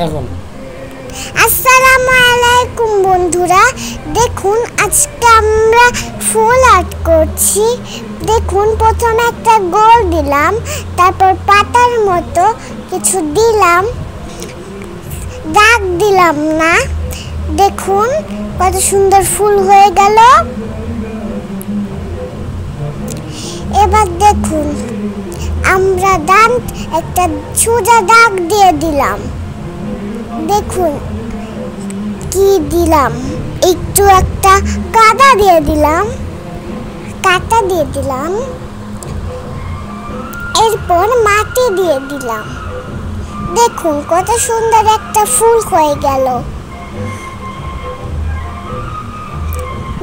এখন আসসালামু আলাইকুম বন্ধুরা, দেখুন আজকে আমরা ফুল আর্ট করছি। দেখুন প্রথমে একটা গোল দিলাম, তারপর পাতার মতো কিছু দিলাম, দাগ দিলাম না। দেখুন কত সুন্দর ফুল হয়ে গেল। এবার দেখুন আমরা একটা সোজা দাগ দিয়ে দিলাম। দেখুন কি দিলাম, একটু একটা কাটা দিয়ে দিলাম, এরপর মাটি দিয়ে দিলাম। দেখুন কত সুন্দর একটা ফুল হয়ে গেল।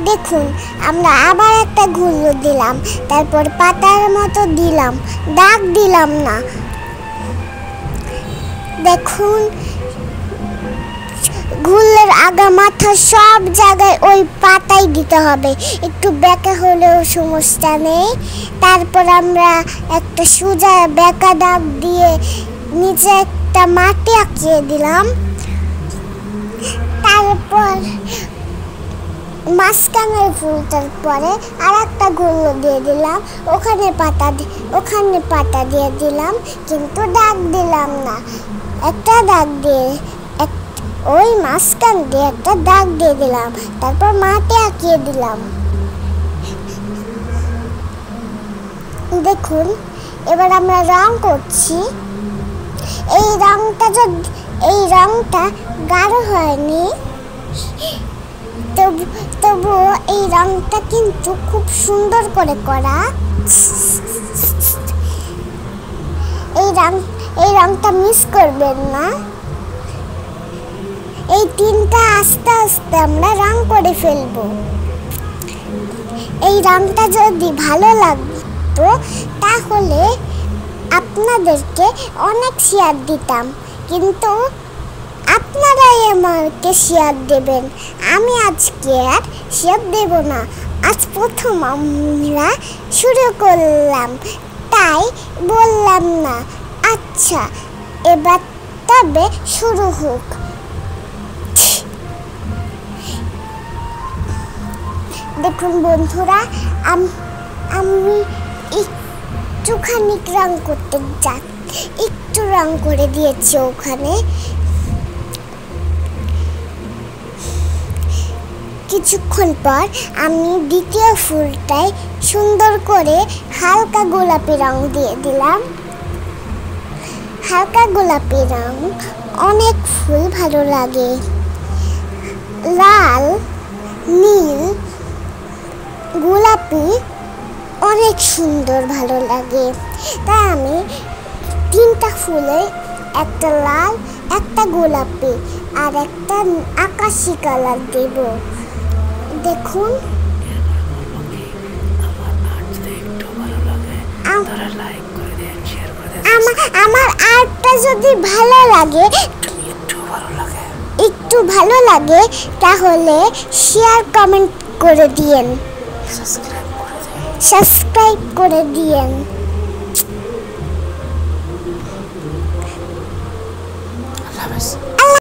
দেখুন আমরা আবার একটা ঘুলো দিলাম, তারপর পাতার মতো দিলাম, দাগ দিলাম না। দেখুন ঘুলের আগা মাথা সব জায়গায় ওই পাতাই দিতে হবে, একটু বেঁকা হলেও সমস্যা নেই। তারপর আমরা একটা সোজা বেঁকা দাগ দিয়ে নিচে একটা মাটি আঁকিয়ে দিলাম। তারপর মাঝখানের ফুলটার পরে আর একটা ঘুলো দিয়ে দিলাম, ওখানে পাতা দিয়ে দিলাম, কিন্তু দাগ দিলাম না। একটা দাগ দিয়ে ওই মাঝখান দিয়ে একটা দাগ দিয়ে দিলাম, তারপর মাটি আঁকিয়ে দিলাম। দেখুন এবার আমরা রং করছি। এই রংটা গাঢ় হয়নি, তবুও এই রংটা কিন্তু খুব সুন্দর করে করা। এই রংটা মিস করবেন না। এই তিনটা আস্তে আস্তে আমরা রং করে ফেলবো। এই রংটা যদি ভালো লাগতো তাহলে আপনাদেরকে অনেক শেয়ার দিতাম, কিন্তু আপনারাই আমাকে শেয়ার দেবেন, আমি আজকে আর শেয়ার দেব না। আজ প্রথম আমরা শুরু করলাম, তাই বললাম না। আচ্ছা এবার তবে শুরু হোক। দেখুন বন্ধুরা, আমি একটুখানি রং করতে একটু রং করে দিয়েছি ওখানে। কিছুক্ষণ পর আমি দ্বিতীয় ফুলটায় সুন্দর করে হালকা গোলাপি রং দিয়ে দিলাম। হালকা গোলাপি রং অনেক ফুল ভালো লাগে, লাল, নীল, গোলাপি অনেক সুন্দর ভালো লাগে। তাই আমি তিনটা ফুলে, একটা লাল, একটা গোলাপি আর একটা আকাশি কালার দেব। দেখুন আমার আর্টটা যদি ভালো লাগে, একটু ভালো লাগে তাহলে শেয়ার কমেন্ট করে দিয়েন, সাবস্ক্রাইব করে দিয়েন।